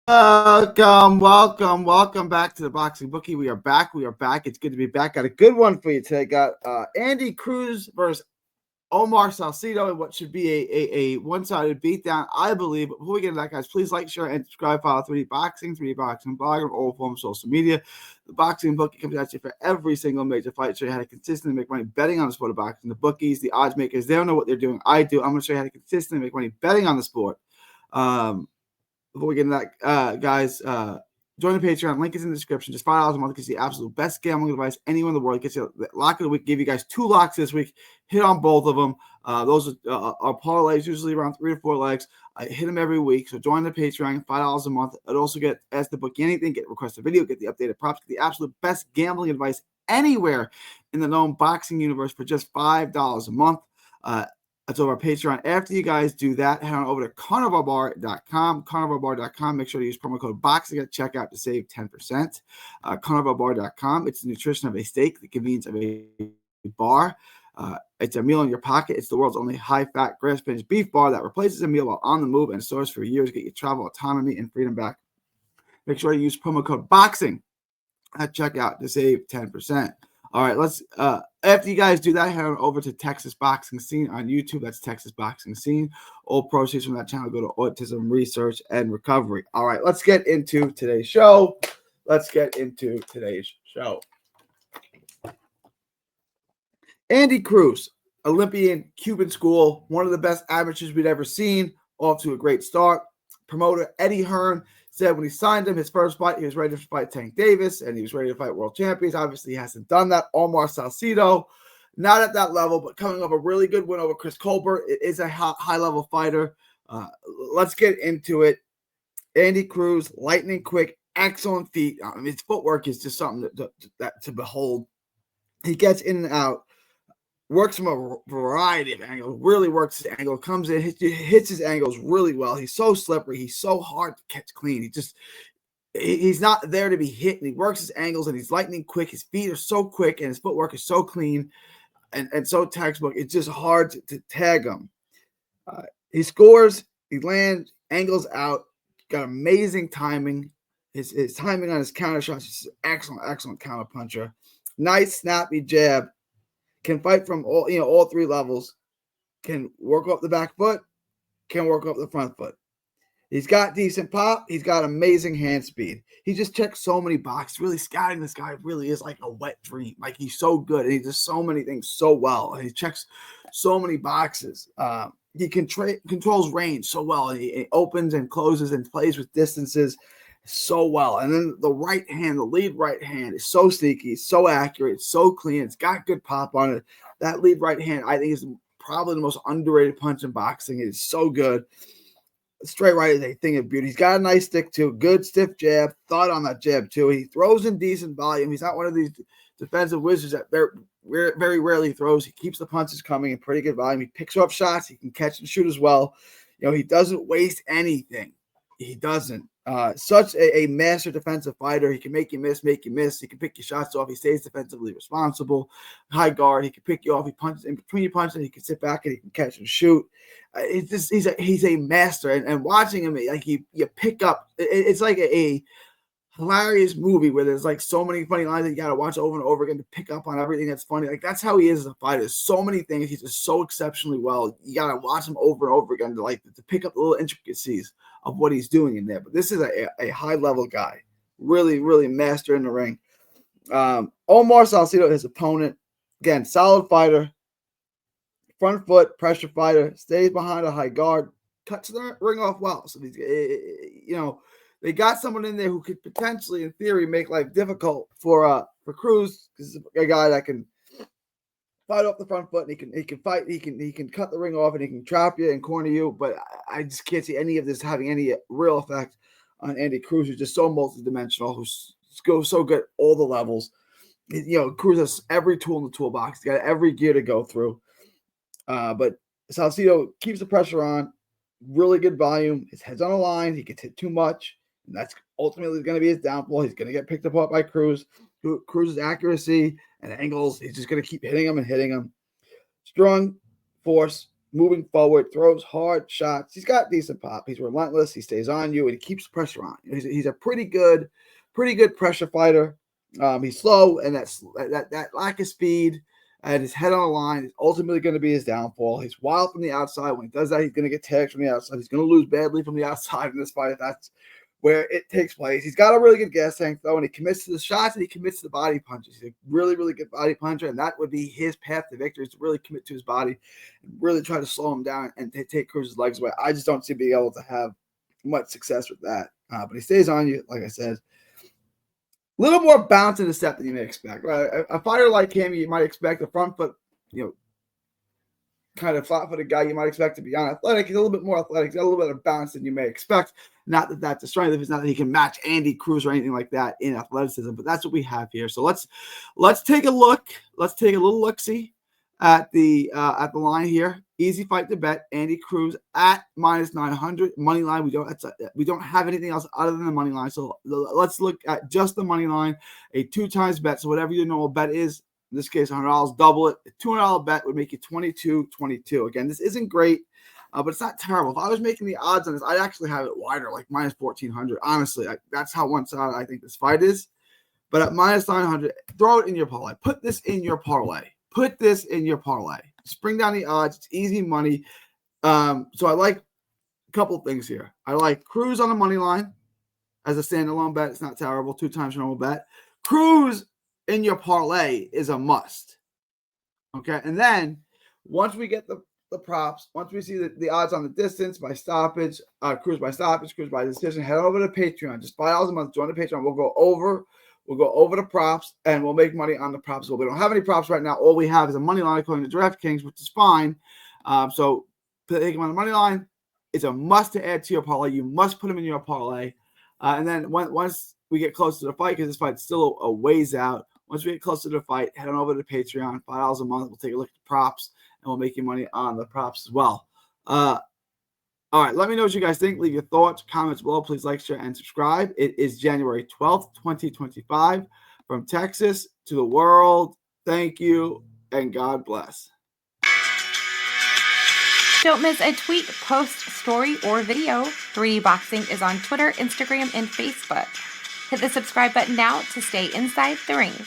Welcome back to the Boxing Bookie. We are back. It's good to be back. Got a good one for you today. Got Andy Cruz versus Omar Salicido in what should be a one-sided beatdown, I believe. But before we get into that, guys, please like, share, and subscribe. Follow 3D Boxing blog on all forms of social media. The Boxing Bookie comes at you for every single major fight. Show you how to consistently make money betting on the sport of boxing. The bookies, the odds makers, they don't know what they're doing. I do. I'm going to show you how to consistently make money betting on the sport. Before we get into that, guys, join the Patreon. Link is in the description. Just $5 a month gets you the absolute best gambling advice anywhere in the world. Gets you the lock of the week. Give you guys 2 locks this week. Hit on both of them. Those are parlays, usually around 3 to 4 legs. I hit them every week. So join the Patreon, $5 a month. It also get ask the bookie anything, get requested video, get the updated props, get the absolute best gambling advice anywhere in the known boxing universe for just $5 a month. That's over our Patreon. After you guys do that, head on over to carnivalbar.com. Carnivalbar.com. Make sure to use promo code BOXING at checkout to save 10%. Carnivalbar.com. It's the nutrition of a steak, the convenience of a bar. It's a meal in your pocket. It's the world's only high-fat, grass-finished beef bar that replaces a meal while on the move and stores for years. Get your travel autonomy and freedom back. Make sure you use promo code BOXING at checkout to save 10%. All right, let's after you guys do that, head on over to Texas Boxing Scene on YouTube. That's Texas Boxing Scene. All proceeds from that channel go to autism research and recovery. All right, let's get into today's show. Andy Cruz, Olympian, Cuban school, one of the best amateurs we'd ever seen, off to a great start. Promoter Eddie Hearn said when he signed him, his first fight, he was ready to fight Tank Davis, and he was ready to fight world champions. Obviously, he hasn't done that. Omar Salicido, not at that level, but coming off a really good win over Chris Colbert. It is a high-level fighter. Let's get into it. Andy Cruz, lightning quick, excellent feet. His footwork is just something to behold. He gets in and out, works from a variety of angles, really works his angle, comes in, hits his angles really well. He's so slippery. He's so hard to catch clean. He's not there to be hit, and he works his angles, and he's lightning quick. His feet are so quick, and his footwork is so clean and so textbook. It's just hard to tag him. He scores, he lands, angles out, got amazing timing. His timing on his counter shots is excellent counter puncher. Nice, snappy jab. Can fight from all 3 levels, can work up the back foot, can work up the front foot. He's got decent pop. He's got amazing hand speed. He just checks so many boxes. Really, scouting this guy really is like a wet dream. Like, he's so good, and he does so many things so well, and he checks so many boxes. He controls range so well. He opens and closes and plays with distances so well. And then the right hand, the lead right hand is so sneaky, so accurate, so clean. It's got good pop on it. That lead right hand, I think, is probably the most underrated punch in boxing. It is so good. Straight right is a thing of beauty. He's got a nice stick too. Good stiff jab. Thought on that jab too. He throws in decent volume. He's not one of these defensive wizards that very rarely throws. He keeps the punches coming in pretty good volume. He picks up shots. He can catch and shoot as well. He doesn't waste anything. He doesn't. Such a master defensive fighter. He can make you miss. He can pick your shots off. He stays defensively responsible. High guard. He can pick you off. He punches in between your punches. He can sit back and he can catch and shoot. He's a master. And watching him, like, you pick up. It's like a hilarious movie where there's like so many funny lines that you got to watch over and over again to pick up on everything that's funny. Like, that's how he is as a fighter. There's so many things. He's just so exceptionally well. You got to watch him over and over again to pick up the little intricacies of what he's doing in there. But this is a high-level guy. Really master in the ring. Omar Salicido, his opponent, again, solid fighter. Front foot, pressure fighter, stays behind a high guard, cuts the ring off well. So he's, they got someone in there who could potentially, in theory, make life difficult for Cruz. This is a guy that can fight off the front foot, and he can fight. He can cut the ring off, and he can trap you and corner you. But I just can't see any of this having any real effect on Andy Cruz, who's just so multidimensional, who's so good at all the levels. Cruz has every tool in the toolbox. He's got every gear to go through. But Salicido keeps the pressure on. Really good volume. His head's on the line. He gets hit too much, and that's ultimately going to be his downfall. He's going to get picked apart by Cruz. Cruz's accuracy and angles, he's just going to keep hitting him and hitting him. Strong force, moving forward, throws hard shots. He's got decent pop. He's relentless. He stays on you, and he keeps pressure on. He's a pretty good pressure fighter. He's slow, and that lack of speed and his head on the line is ultimately going to be his downfall. He's wild from the outside. When he does that, he's going to get tagged from the outside. He's going to lose badly from the outside in this fight if that's where it takes place. He's got a really good gas tank, though, and he commits to the shots and he commits to the body punches. He's a really, really good body puncher, and that would be his path to victory, is to really commit to his body and really try to slow him down and take Cruz's legs away. I just don't see being able to have much success with that. But he stays on you, like I said. A little more bounce in the step than you may expect. Right? A fighter like him, you might expect a front foot, kind of flat-footed guy you might expect to be unathletic. He's a little bit more athletic. He's got a little bit of bounce than you may expect. Not that that's a strength. It's not that he can match Andy Cruz or anything like that in athleticism, but that's what we have here. So let's take a look. Let's take a little look-see at the line here. Easy fight to bet. Andy Cruz at -900 money line. We don't have anything else other than the money line. So let's look at just the money line. A 2x bet. So whatever your normal bet is. In this case, $100, double it. A $200 bet would make you $22.22. Again, this isn't great, but it's not terrible. If I was making the odds on this, I'd actually have it wider, like -1400. Honestly, that's how one-sided I think this fight is. But at -900, throw it in your parlay. Put this in your parlay. Just bring down the odds. It's easy money. So I like a couple of things here. I like Cruz on the money line as a standalone bet. It's not terrible. 2 times your normal bet. Cruz in your parlay is a must. Okay, and then once we get the props, once we see the odds on the distance by stoppage, Cruz by stoppage, Cruz by decision, head over to Patreon. Just $5 a month. Join the Patreon. We'll go over the props and we'll make money on the props. Well, we don't have any props right now. All we have is a money line according to DraftKings, which is fine. So take him on the money line. It's a must to add to your parlay. You must put him in your parlay. And then once we get close to the fight, because this fight's still a ways out. Once we get close to the fight, head on over to Patreon, $5 a month. We'll take a look at the props, and we'll make you money on the props as well. All right, let me know what you guys think. Leave your thoughts, comments below. Please like, share, and subscribe. It is January 12th, 2025. From Texas to the world, thank you, and God bless. Don't miss a tweet, post, story, or video. 3D Boxing is on Twitter, Instagram, and Facebook. Hit the subscribe button now to stay inside the ring.